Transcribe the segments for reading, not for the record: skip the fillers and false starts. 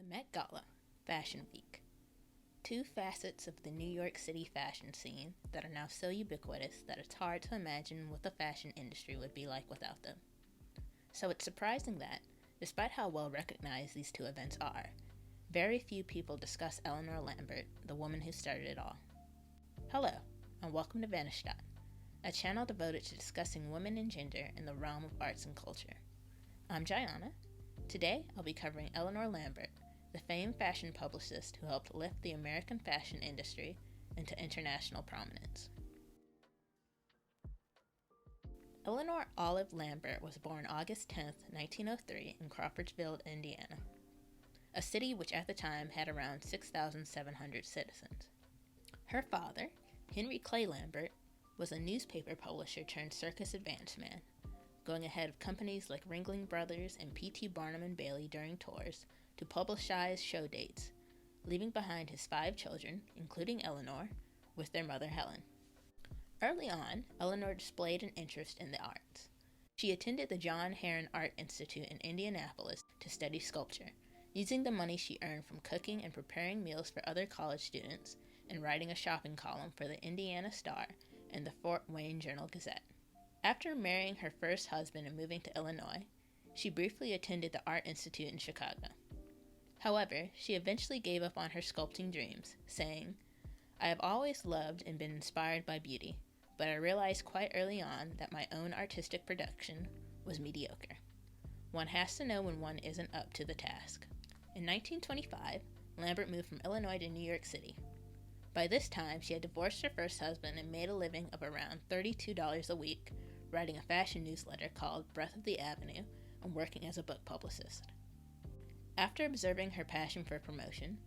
The Met Gala, Fashion Week. Two facets of the New York City fashion scene that are now so ubiquitous that it's hard to imagine what the fashion industry would be like without them. So it's surprising that, despite how well recognized these two events are, very few people discuss Eleanor Lambert, the woman who started it all. Hello, and welcome to Vanishtot, a channel devoted to discussing women and gender in the realm of arts and culture. I'm Jayana. Today, I'll be covering Eleanor Lambert, the famed fashion publicist who helped lift the American fashion industry into international prominence. Eleanor Olive Lambert was born August 10, 1903 in Crawfordsville, Indiana, a city which at the time had around 6,700 citizens. Her father, Henry Clay Lambert, was a newspaper publisher turned circus advance man, going ahead of companies like Ringling Brothers and P.T. Barnum and Bailey during tours to publicize show dates, leaving behind his 5 children, including Eleanor, with their mother Helen. Early on, Eleanor displayed an interest in the arts. She attended the John Herron Art Institute in Indianapolis to study sculpture, using the money she earned from cooking and preparing meals for other college students and writing a shopping column for the Indiana Star and the Fort Wayne Journal-Gazette. After marrying her first husband and moving to Illinois, she briefly attended the Art Institute in Chicago. However, she eventually gave up on her sculpting dreams, saying, "I have always loved and been inspired by beauty, but I realized quite early on that my own artistic production was mediocre. One has to know when one isn't up to the task." In 1925, Lambert moved from Illinois to New York City. By this time, she had divorced her first husband and made a living of around $32 a week, writing a fashion newsletter called Breath of the Avenue and working as a book publicist. After observing her passion for promotion,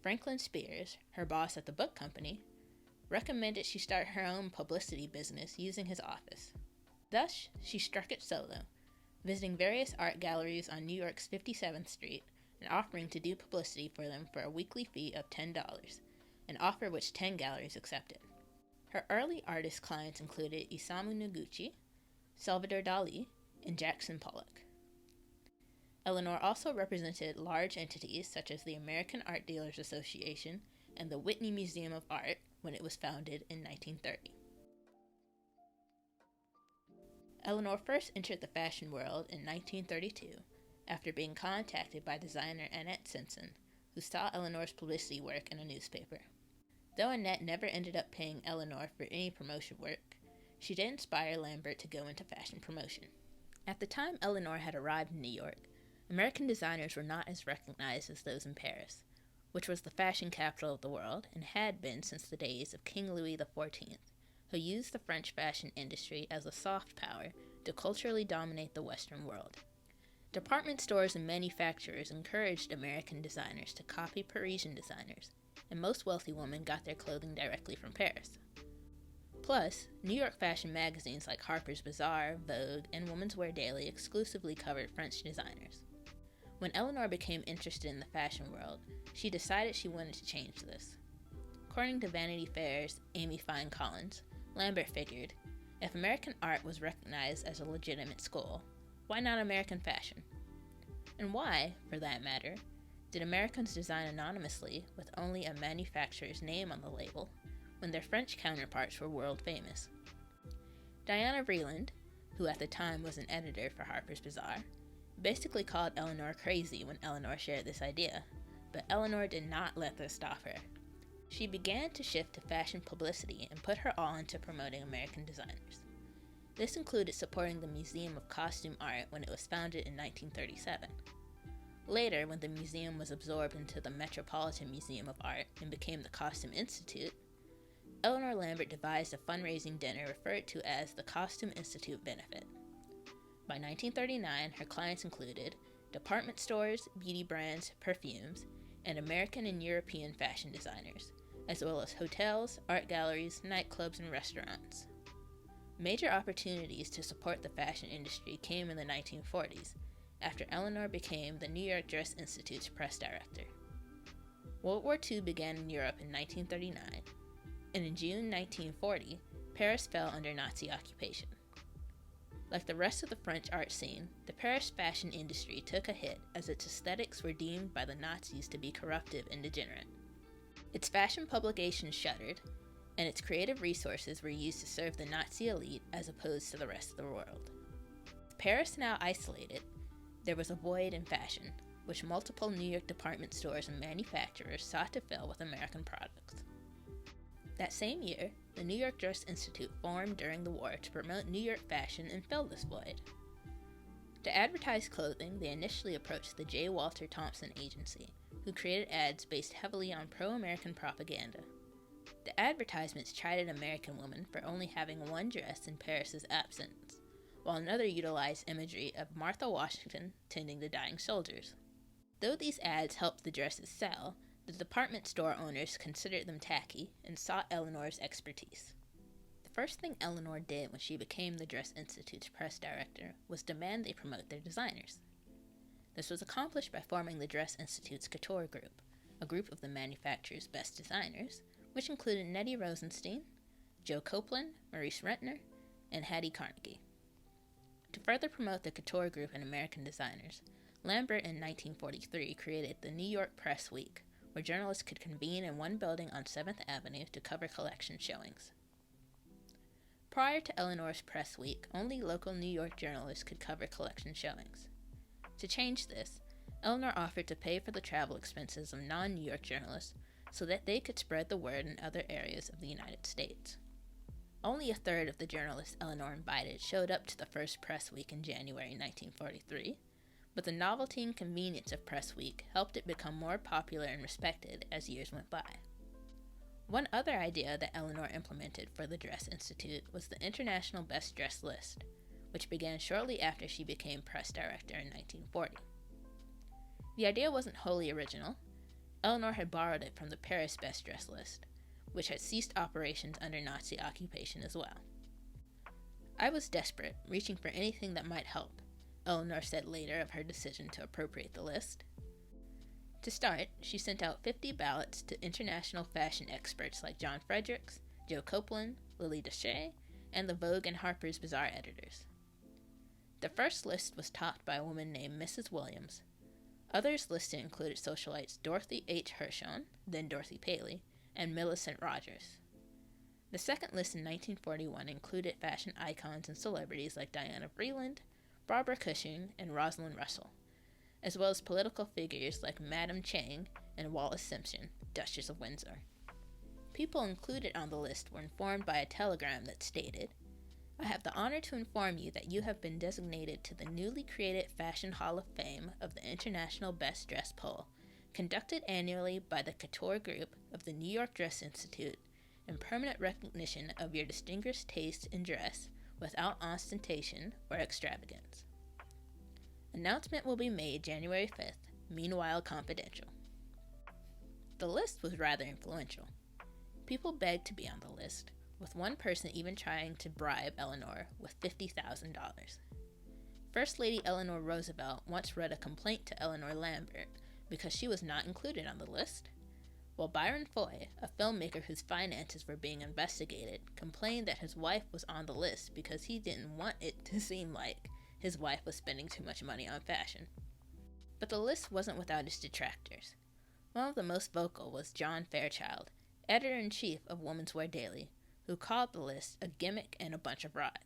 Franklin Spears, her boss at the book company, recommended she start her own publicity business using his office. Thus, she struck it solo, visiting various art galleries on New York's 57th Street and offering to do publicity for them for a weekly fee of $10, an offer which 10 galleries accepted. Her early artist clients included Isamu Noguchi, Salvador Dali, and Jackson Pollock. Eleanor also represented large entities such as the American Art Dealers Association and the Whitney Museum of Art when it was founded in 1930. Eleanor first entered the fashion world in 1932 after being contacted by designer Annette Simpson, who saw Eleanor's publicity work in a newspaper. Though Annette never ended up paying Eleanor for any promotion work, she did inspire Lambert to go into fashion promotion. At the time Eleanor had arrived in New York, American designers were not as recognized as those in Paris, which was the fashion capital of the world and had been since the days of King Louis XIV, who used the French fashion industry as a soft power to culturally dominate the Western world. Department stores and manufacturers encouraged American designers to copy Parisian designers, and most wealthy women got their clothing directly from Paris. Plus, New York fashion magazines like Harper's Bazaar, Vogue, and Women's Wear Daily exclusively covered French designers. When Eleanor became interested in the fashion world, she decided she wanted to change this. According to Vanity Fair's Amy Fine Collins, Lambert figured, if American art was recognized as a legitimate school, why not American fashion? And why, for that matter, did Americans design anonymously with only a manufacturer's name on the label when their French counterparts were world famous? Diana Vreeland, who at the time was an editor for Harper's Bazaar, basically called Eleanor crazy when Eleanor shared this idea, but Eleanor did not let this stop her. She began to shift to fashion publicity and put her all into promoting American designers. This included supporting the Museum of Costume Art when it was founded in 1937. Later, when the museum was absorbed into the Metropolitan Museum of Art and became the Costume Institute, Eleanor Lambert devised a fundraising dinner referred to as the Costume Institute Benefit. By 1939, her clients included department stores, beauty brands, perfumes, and American and European fashion designers, as well as hotels, art galleries, nightclubs, and restaurants. Major opportunities to support the fashion industry came in the 1940s, after Eleanor became the New York Dress Institute's press director. World War II began in Europe in 1939, and in June 1940, Paris fell under Nazi occupation. Like the rest of the French art scene, the Paris fashion industry took a hit as its aesthetics were deemed by the Nazis to be corruptive and degenerate. Its fashion publications shuttered, and its creative resources were used to serve the Nazi elite as opposed to the rest of the world. With Paris now isolated, there was a void in fashion, which multiple New York department stores and manufacturers sought to fill with American products. That same year, the New York Dress Institute formed during the war to promote New York fashion and fill this void. To advertise clothing, they initially approached the J. Walter Thompson Agency, who created ads based heavily on pro-American propaganda. The advertisements chided American women for only having one dress in Paris's absence, while another utilized imagery of Martha Washington tending to dying soldiers. Though these ads helped the dresses sell, the department store owners considered them tacky and sought Eleanor's expertise. The first thing Eleanor did when she became the Dress Institute's press director was demand they promote their designers. This was accomplished by forming the Dress Institute's Couture Group, a group of the manufacturer's best designers, which included Nettie Rosenstein, Joe Copeland, Maurice Rentner, and Hattie Carnegie. To further promote the Couture Group and American designers, Lambert in 1943 created the New York Press Week, where journalists could convene in one building on 7th Avenue to cover collection showings. Prior to Eleanor's Press Week, only local New York journalists could cover collection showings. To change this, Eleanor offered to pay for the travel expenses of non-New York journalists so that they could spread the word in other areas of the United States. Only a third of the journalists Eleanor invited showed up to the first Press Week in January 1943, but the novelty and convenience of Press Week helped it become more popular and respected as years went by. One other idea that Eleanor implemented for the Dress Institute was the International Best Dressed list, which began shortly after she became press director in 1940. The idea wasn't wholly original. Eleanor had borrowed it from the Paris Best Dressed list, which had ceased operations under Nazi occupation as well. "I was desperate, reaching for anything that might help," Eleanor said later of her decision to appropriate the list. To start, she sent out 50 ballots to international fashion experts like John Fredericks, Joe Copeland, Lily Deshay, and the Vogue and Harper's Bazaar editors. The first list was topped by a woman named Mrs. Williams. Others listed included socialites Dorothy H. Hirshon, then Dorothy Paley, and Millicent Rogers. The second list in 1941 included fashion icons and celebrities like Diana Vreeland, Barbara Cushing, and Rosalind Russell, as well as political figures like Madame Chang and Wallis Simpson, Duchess of Windsor. People included on the list were informed by a telegram that stated, "I have the honor to inform you that you have been designated to the newly created Fashion Hall of Fame of the International Best Dress Poll, conducted annually by the Couture Group of the New York Dress Institute, in permanent recognition of your distinguished taste in dress without ostentation or extravagance. Announcement will be made January 5th, meanwhile confidential." The list was rather influential. People begged to be on the list, with one person even trying to bribe Eleanor with $50,000. First Lady Eleanor Roosevelt once read a complaint to Eleanor Lambert because she was not included on the list, while Byron Foy, a filmmaker whose finances were being investigated, complained that his wife was on the list because he didn't want it to seem like his wife was spending too much money on fashion. But the list wasn't without its detractors. One of the most vocal was John Fairchild, editor-in-chief of Woman's Wear Daily, who called the list a gimmick and a bunch of rot.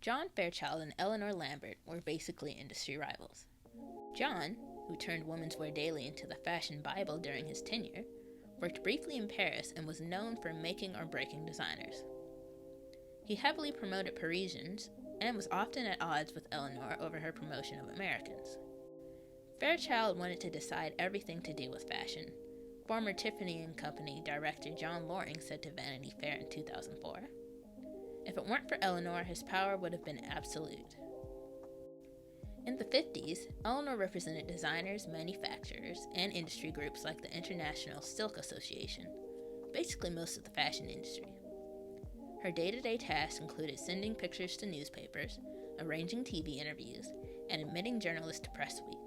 John Fairchild and Eleanor Lambert were basically industry rivals. John, who turned Woman's Wear Daily into the fashion Bible during his tenure, worked briefly in Paris and was known for making or breaking designers. He heavily promoted Parisians and was often at odds with Eleanor over her promotion of Americans. Fairchild wanted to decide everything to do with fashion. Former Tiffany & Company director John Loring said to Vanity Fair in 2004, "If it weren't for Eleanor, his power would have been absolute." In the 50s, Eleanor represented designers, manufacturers, and industry groups like the International Silk Association, basically most of the fashion industry. Her day-to-day tasks included sending pictures to newspapers, arranging TV interviews, and admitting journalists to Press Week.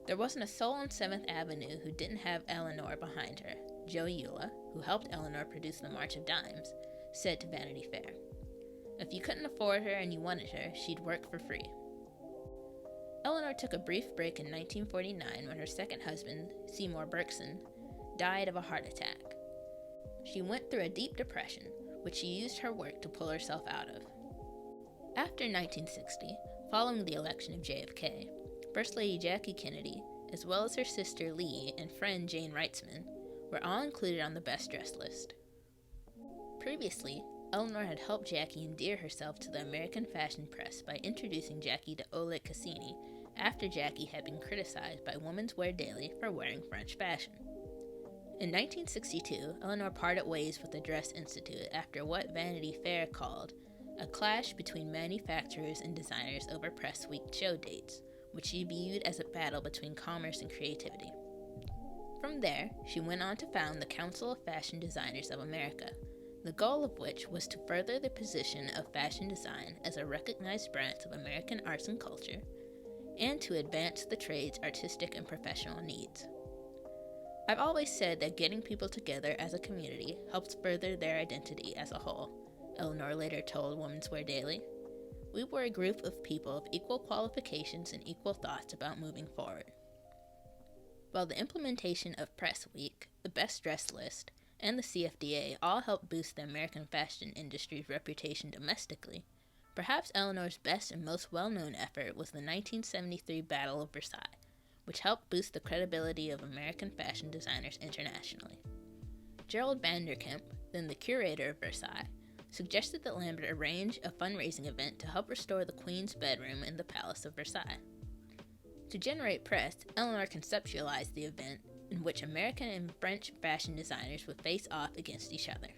There wasn't a soul on 7th Avenue who didn't have Eleanor behind her. Joe Eula, who helped Eleanor produce the March of Dimes, said to Vanity Fair, If you couldn't afford her and you wanted her, she'd work for free. Eleanor took a brief break in 1949 when her second husband, Seymour Bergson, died of a heart attack. She went through a deep depression, which she used her work to pull herself out of. After 1960, following the election of JFK, First Lady Jackie Kennedy, as well as her sister Lee and friend Jane Reitzman, were all included on the best dressed list. Previously, Eleanor had helped Jackie endear herself to the American fashion press by introducing Jackie to Oleg Cassini after Jackie had been criticized by Women's Wear Daily for wearing French fashion. In 1962, Eleanor parted ways with the Dress Institute after what Vanity Fair called a clash between manufacturers and designers over press week show dates, which she viewed as a battle between commerce and creativity. From there, she went on to found the Council of Fashion Designers of America, the goal of which was to further the position of fashion design as a recognized branch of American arts and culture, and to advance the trade's artistic and professional needs. I've always said that getting people together as a community helps further their identity as a whole, Eleanor later told Women's Wear Daily. We were a group of people of equal qualifications and equal thoughts about moving forward. While the implementation of Press Week, the Best Dressed List, and the CFDA all helped boost the American fashion industry's reputation domestically, perhaps Eleanor's best and most well-known effort was the 1973 Battle of Versailles, which helped boost the credibility of American fashion designers internationally. Gerald Vanderkemp, then the curator of Versailles, suggested that Lambert arrange a fundraising event to help restore the Queen's bedroom in the Palace of Versailles. To generate press, Eleanor conceptualized the event in which American and French fashion designers would face off against each other.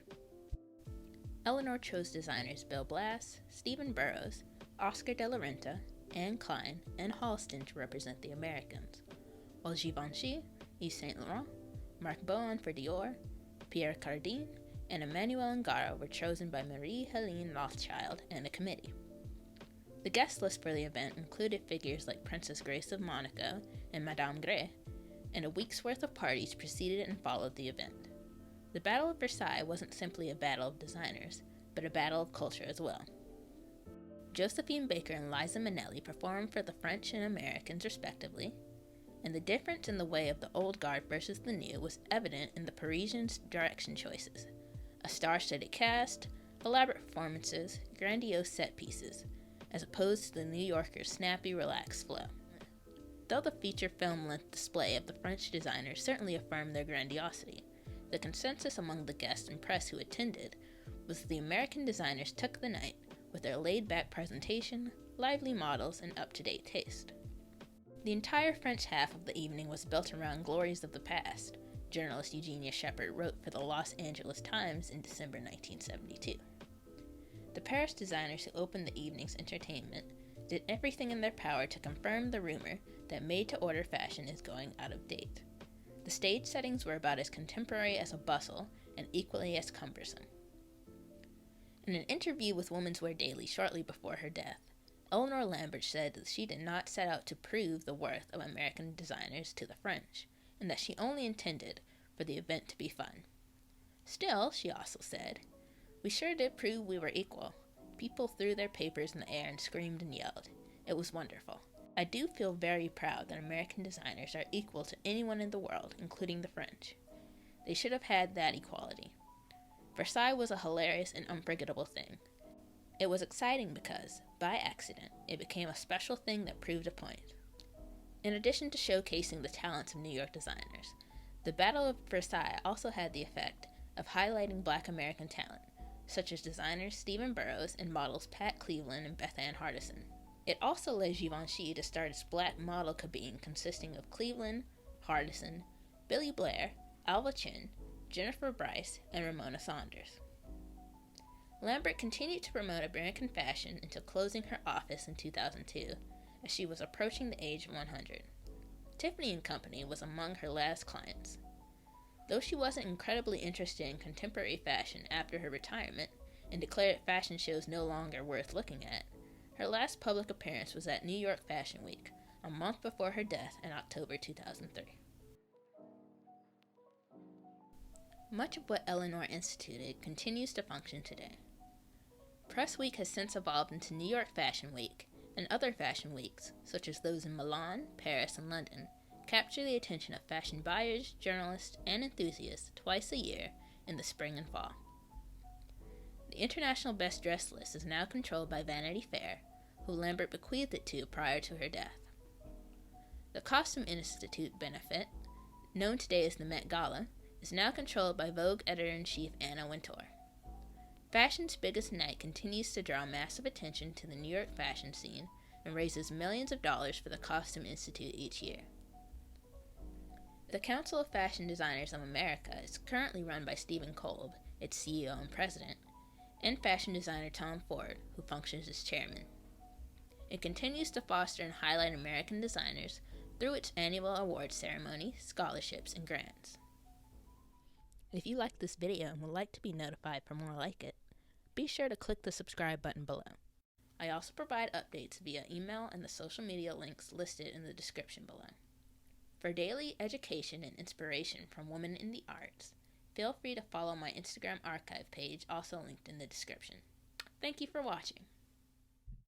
Eleanor chose designers Bill Blass, Stephen Burrows, Oscar de la Renta, Anne Klein, and Halston to represent the Americans, while Givenchy, Yves Saint Laurent, Marc Bohan for Dior, Pierre Cardin, and Emmanuel Ungaro were chosen by Marie-Helene Rothschild and a committee. The guest list for the event included figures like Princess Grace of Monaco and Madame Grey, and a week's worth of parties preceded and followed the event. The Battle of Versailles wasn't simply a battle of designers, but a battle of culture as well. Josephine Baker and Liza Minnelli performed for the French and Americans respectively, and the difference in the way of the old guard versus the new was evident in the Parisians' direction choices: a star-studded cast, elaborate performances, grandiose set pieces, as opposed to the New Yorkers' snappy, relaxed flow. Though the feature film-length display of the French designers certainly affirmed their grandiosity, the consensus among the guests and press who attended was that the American designers took the night with their laid-back presentation, lively models, and up-to-date taste. The entire French half of the evening was built around glories of the past, journalist Eugenia Shepard wrote for the Los Angeles Times in December 1972. The Paris designers who opened the evening's entertainment did everything in their power to confirm the rumor that made-to-order fashion is going out of date. The stage settings were about as contemporary as a bustle and equally as cumbersome. In an interview with Women's Wear Daily shortly before her death, Eleanor Lambert said that she did not set out to prove the worth of American designers to the French, and that she only intended for the event to be fun. Still, she also said, "We sure did prove we were equal. People threw their papers in the air and screamed and yelled. It was wonderful. I do feel very proud that American designers are equal to anyone in the world, including the French. They should have had that equality." Versailles was a hilarious and unforgettable thing. It was exciting because, by accident, it became a special thing that proved a point. In addition to showcasing the talents of New York designers, the Battle of Versailles also had the effect of highlighting Black American talent, such as designers Stephen Burrows and models Pat Cleveland and Beth Ann Hardison. It also led Givenchy to start its Black model cabine consisting of Cleveland, Hardison, Billy Blair, Alva Chin, Jennifer Bryce, and Ramona Saunders. Lambert continued to promote American fashion until closing her office in 2002, as she was approaching the age of 100. Tiffany & Company was among her last clients. Though she wasn't incredibly interested in contemporary fashion after her retirement and declared fashion shows no longer worth looking at, her last public appearance was at New York Fashion Week, a month before her death in October 2003. Much of what Eleanor instituted continues to function today. Press Week has since evolved into New York Fashion Week, and other fashion weeks, such as those in Milan, Paris, and London, capture the attention of fashion buyers, journalists, and enthusiasts twice a year in the spring and fall. The International Best Dressed list is now controlled by Vanity Fair, who Lambert bequeathed it to prior to her death. The Costume Institute benefit, known today as the Met Gala, is now controlled by Vogue editor-in-chief Anna Wintour. Fashion's biggest night continues to draw massive attention to the New York fashion scene and raises millions of dollars for the Costume Institute each year. The Council of Fashion Designers of America is currently run by Stephen Kolb, its CEO and president, and fashion designer Tom Ford, who functions as chairman. It continues to foster and highlight American designers through its annual awards ceremony, scholarships, and grants. If you liked this video and would like to be notified for more like it, be sure to click the subscribe button below. I also provide updates via email and the social media links listed in the description below. For daily education and inspiration from women in the arts, feel free to follow my Instagram archive page, also linked in the description. Thank you for watching.